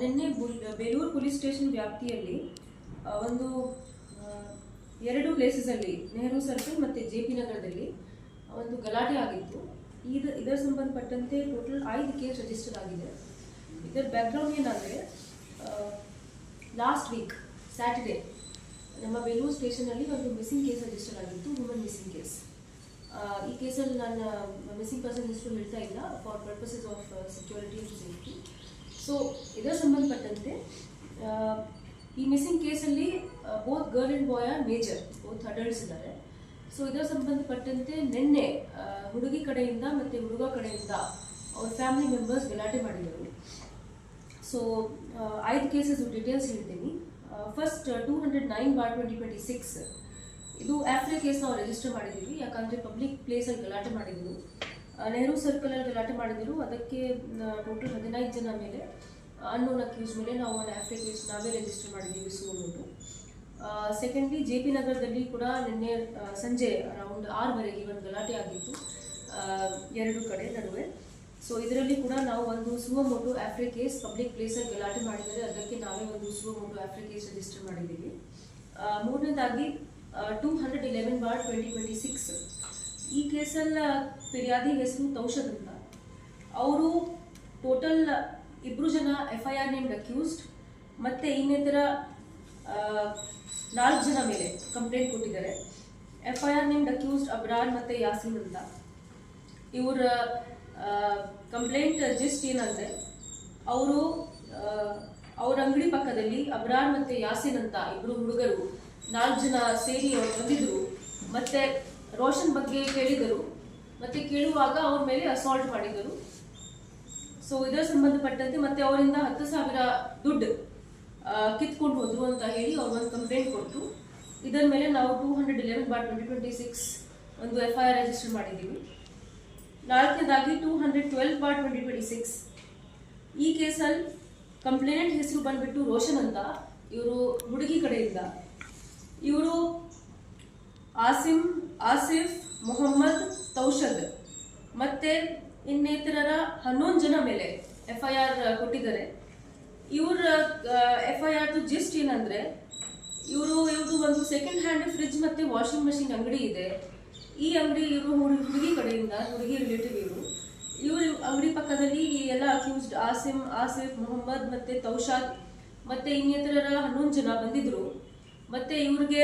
ನಿನ್ನೆ Belur police station ವ್ಯಾಪ್ತಿಯಲ್ಲಿ ಒಂದು ಎರಡು ಪ್ಲೇಸಸಲ್ಲಿ ನೆಹರು ಸರ್ಕಲ್ ಮತ್ತು JP ನಗರದಲ್ಲಿ ಒಂದು ಗಲಾಟೆ ಆಗಿತ್ತು. ಇದರ ಸಂಬಂಧಪಟ್ಟಂತೆ ಟೋಟಲ್ 5 ಕೇಸ್ ರಿಜಿಸ್ಟರ್ ಆಗಿದೆ. ಇದರ ಬ್ಯಾಕ್ಗ್ರೌಂಡ್ ಏನಂದರೆ, ಲಾಸ್ಟ್ ವೀಕ್ ಸ್ಯಾಟರ್ಡೇ ನಮ್ಮ ಬೇಲೂರು ಸ್ಟೇಷನಲ್ಲಿ ಒಂದು ಮಿಸ್ಸಿಂಗ್ ಕೇಸ್ ರಿಜಿಸ್ಟರ್ ಆಗಿತ್ತು, ವುಮನ್ ಮಿಸ್ಸಿಂಗ್ ಕೇಸ್. ಈ ಕೇಸಲ್ಲಿ ನಾನು ಮಿಸ್ಸಿಂಗ್ ಪರ್ಸನ್ ಹೆಸರು ಹೇಳ್ತಾ ಇಲ್ಲ, for purposes of security and safety. So ಇದರ ಸಂಬಂಧಪಟ್ಟಂತೆ ಈ ಮಿಸ್ಸಿಂಗ್ ಕೇಸಲ್ಲಿ both girl and boy are major, both adults ಇದ್ದಾರೆ. ಸೊ ಇದರ ಸಂಬಂಧಪಟ್ಟಂತೆ ನಿನ್ನೆ ಹುಡುಗಿ ಕಡೆಯಿಂದ ಮತ್ತು ಹುಡುಗ ಕಡೆಯಿಂದ ಅವ್ರ ಫ್ಯಾಮಿಲಿ ಮೆಂಬರ್ಸ್ ಗಲಾಟೆ ಮಾಡಿದರು. ಸೊ 5 ಕೇಸಸ್ ಡೀಟೇಲ್ಸ್ ಹೇಳ್ತೀನಿ. ಫಸ್ಟ್ 209/2026 ಇದು ಆಫ್ರಿ ಕೇಸ್ ನಾವು ರಿಜಿಸ್ಟರ್ ಮಾಡಿದ್ದೀವಿ. ಯಾಕಂದರೆ ಪಬ್ಲಿಕ್ ಪ್ಲೇಸಲ್ಲಿ ಗಲಾಟೆ ಮಾಡಿದರು, ನೆಹರು ಸರ್ಕಲಲ್ಲಿ ಗಲಾಟೆ ಮಾಡಿದರು. ಅದಕ್ಕೆ ಟೋಟಲ್ 15 ಜನ ಮೇಲೆ ಅನ್ನೋನ್ ಅಕ್ಯೂಸ್ ಮೇಲೆ ನಾವು ಒಂದು ಆಫ್ರಿ ಕೇಸ್ ನಾವೇ ರಿಜಿಸ್ಟರ್ ಮಾಡಿದ್ದೀವಿ ಸುವರ್ಣದ್ದು. ಸೆಕೆಂಡ್ಲಿ JP ನಗರದಲ್ಲಿ ಕೂಡ ನಿನ್ನೆ ಸಂಜೆ ಅರೌಂಡ್ 6 ಒಂದು ಗಲಾಟೆ ಆಗಿತ್ತು ಎರಡು ಕಡೆ ನಡುವೆ. ಸೊ ಇದರಲ್ಲಿ ಕೂಡ ನಾವು ಒಂದು ಸುವಮೋಟೋ ಆಫ್ರಿ ಕೇಸ್ ಪಬ್ಲಿಕ್ ಪ್ಲೇಸಲ್ಲಿ ಗಲಾಟೆ ಮಾಡಿದರೆ ಅದಕ್ಕೆ ನಾವೇ ಒಂದು ಸುವಮೋಟೋ ಆಫ್ರಿ ಕೇಸ್ ರಿಜಿಸ್ಟರ್ ಮಾಡಿದ್ದೀವಿ. ಮೂರನೇದಾಗಿ 211/2026 ಈ ಕೇಸಲ್ಲಿ ಫಿರ್ಯಾದಿ ಹೆಸರು ತೌಷದ್ ಅಂತ. ಅವರು ಟೋಟಲ್ 2 ಜನ FIR ನೇಮ್ಡ್ ಅಕ್ಯೂಸ್ಡ್ ಮತ್ತು ಇನ್ನಿತರ 4 ಜನ ಮೇಲೆ ಕಂಪ್ಲೇಂಟ್ ಕೊಟ್ಟಿದ್ದಾರೆ. FIR ನೇಮ್ಡ್ ಅಕ್ಯೂಸ್ಡ್ ಅಬ್ರಾರ್ ಮತ್ತು ಯಾಸಿನ್ ಅಂತ. ಇವರ ಕಂಪ್ಲೇಂಟ್ ಜಿಸ್ಟ್ ಏನಂದರೆ, ಅವ್ರ ಅಂಗಡಿ ಪಕ್ಕದಲ್ಲಿ ಅಬ್ರಾರ್ ಮತ್ತು ಯಾಸಿನ್ ಅಂತ 2 ಹುಡುಗರು 4 ಜನ ಸೇರಿ ಅವ್ರು ಬಂದಿದ್ದರು ಮತ್ತು ರೋಷನ್ ಬಗ್ಗೆ ಕೇಳಿದರು ಮತ್ತು ಕೇಳುವಾಗ ಅವ್ರ ಮೇಲೆ ಅಸಾಲ್ಟ್ ಮಾಡಿದರು. ಸೊ ಇದರ ಸಂಬಂಧಪಟ್ಟಂತೆ ಮತ್ತು ಅವರಿಂದ 10,000 ದುಡ್ಡು ಕಿತ್ಕೊಂಡು ಹೋದರು ಅಂತ ಹೇಳಿ ಅವ್ರು ಒಂದು ಕಂಪ್ಲೇಂಟ್ ಕೊಟ್ಟು, ಇದರ ಮೇಲೆ ನಾವು 211/2026 ಒಂದು FIR ರಿಜಿಸ್ಟರ್ ಮಾಡಿದ್ದೀವಿ. ನಾಲ್ಕನೇದಾಗಿ 212/2026 ಈ ಕೇಸಲ್ಲಿ ಕಂಪ್ಲೇಂಟ್ ಹೆಸರು ಬಂದುಬಿಟ್ಟು ರೋಷನ್ ಅಂತ. ಇವರು ಹುಡುಗಿ ಕಡೆಯಿಂದ ಇವರು ಆಸಿಫ್, ಮೊಹಮ್ಮದ್, ತೌಷದ್ ಮತ್ತು ಇನ್ನಿತರರ 11 ಜನ ಮೇಲೆ FIR ಕೊಟ್ಟಿದ್ದಾರೆ. ಇವ್ರ FIRದು ಜಿಸ್ಟ್ ಏನಂದರೆ, ಇವ್ರದ್ದು ಒಂದು ಸೆಕೆಂಡ್ ಹ್ಯಾಂಡ್ ಫ್ರಿಜ್ ಮತ್ತು ವಾಷಿಂಗ್ ಮಷಿನ್ ಅಂಗಡಿ ಇದೆ. ಈ ಅಂಗಡಿ ಇವರು ಹುಡುಗಿ ಕಡೆಯಿಂದ, ಹುಡುಗಿ ರಿಲೇಟಿವ್ ಇವ್ರ ಅಂಗಡಿ ಪಕ್ಕದಲ್ಲಿ ಈ ಎಲ್ಲ ಅಕ್ಯೂಸ್ಡ್ ಆಸಿಫ್, ಮೊಹಮ್ಮದ್ ಮತ್ತು ತೌಷಾದ್ ಮತ್ತು ಇನ್ನಿತರರ 11 ಜನ ಬಂದಿದ್ದರು ಮತ್ತು ಇವ್ರಿಗೆ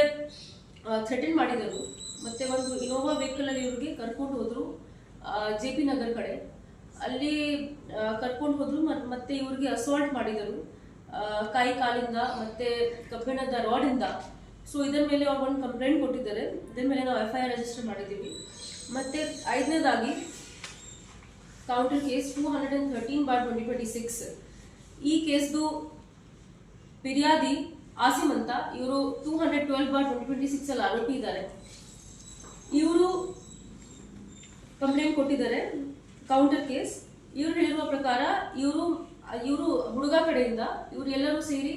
ಥ್ರೆಟನ್ ಮಾಡಿದರು ಮತ್ತು ಒಂದು ಇನೋವಾ ವೆಹಿಕಲಲ್ಲಿ ಇವ್ರಿಗೆ ಕರ್ಕೊಂಡು ಹೋದರು JP ನಗರ್ ಕಡೆ. ಅಲ್ಲಿ ಕರ್ಕೊಂಡು ಹೋದರು ಮತ್ತು ಇವ್ರಿಗೆ ಅಸಾಲ್ಟ್ ಮಾಡಿದರು ಕೈ ಕಾಲಿಂದ ಮತ್ತು ಕಬ್ಬಿಣದ ರಾಡಿಂದ. ಸೊ ಇದರ ಮೇಲೆ ಅವ್ರು ಒಂದು ಕಂಪ್ಲೇಂಟ್ ಕೊಟ್ಟಿದ್ದಾರೆ. ಇದರ ಮೇಲೆ ನಾವು FIR ರಿಜಿಸ್ಟರ್ ಮಾಡಿದ್ದೀವಿ. ಮತ್ತು 5ನೇದಾಗಿ ಕೌಂಟರ್ ಕೇಸ್ 213/2026 ಈ ಕೇಸ್ದು ಫಿರ್ಯಾದಿ ಆಸಿಮ್ ಅಂತ. ಇವರು 212/2026 ಅಲ್ಲಿ ಆರೋಪಿ ಇದ್ದಾರೆ. ಇವರು ಕಂಪ್ಲೇಂಟ್ ಕೊಟ್ಟಿದ್ದಾರೆ, ಕೌಂಟರ್ ಕೇಸ್. ಇವರು ಹೇಳಿರುವ ಪ್ರಕಾರ ಇವರು ಹುಡುಗ ಕಡೆಯಿಂದ ಇವರು ಎಲ್ಲರೂ ಸೇರಿ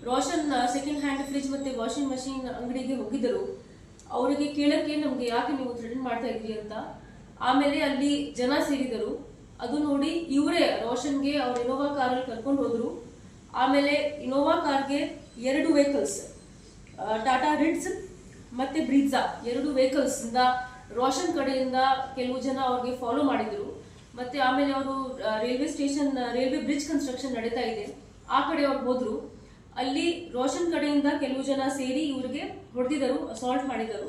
ರೋಷನ್ ಸೆಕೆಂಡ್ ಹ್ಯಾಂಡ್ ಫ್ರಿಜ್ ಮತ್ತು ವಾಷಿಂಗ್ ಮಷಿನ್ ಅಂಗಡಿಗೆ ಹೋಗಿದ್ದರು. ಅವರಿಗೆ ಕೇಳಕ್ಕೆ ನಮಗೆ ಯಾಕೆ ನೀವು ಥ್ರೆಟನ್ ಮಾಡ್ತಾ ಇದ್ರಿ ಅಂತ. ಆಮೇಲೆ ಅಲ್ಲಿ ಜನ ಸೇರಿದರು. ಅದು ನೋಡಿ ಇವರೇ ರೋಷನ್ಗೆ ಅವ್ರ ಇನೋವಾ ಕಾರಲ್ಲಿ ಕರ್ಕೊಂಡು ಹೋದರು. ಆಮೇಲೆ ಇನೋವಾ ಕಾರ್ಗೆ 2 ವೆಹಿಕಲ್ಸ್, ಟಾಟಾ ರಿಟ್ಸ್ ಮತ್ತು ಬ್ರೀಜಾ 2 ವೆಹಿಕಲ್ಸಿಂದ ರೋಷನ್ ಕಡೆಯಿಂದ ಕೆಲವು ಜನ ಅವ್ರಿಗೆ ಫಾಲೋ ಮಾಡಿದರು. ಮತ್ತು ಆಮೇಲೆ ಅವರು ರೈಲ್ವೆ ಬ್ರಿಡ್ಜ್ ಕನ್ಸ್ಟ್ರಕ್ಷನ್ ನಡೀತಾ ಇದೆ, ಆ ಕಡೆ ಅವ್ರು ಹೋದರು. ಅಲ್ಲಿ ರೋಷನ್ ಕಡೆಯಿಂದ ಕೆಲವು ಜನ ಸೇರಿ ಇವ್ರಿಗೆ ಹೊಡೆದಿದ್ದರು, ಅಸಾಲ್ಟ್ ಮಾಡಿದರು.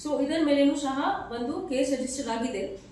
ಸೊ ಇದರ ಮೇಲೇನೂ ಸಹ ಒಂದು ಕೇಸ್ ರಿಜಿಸ್ಟರ್ ಆಗಿದೆ.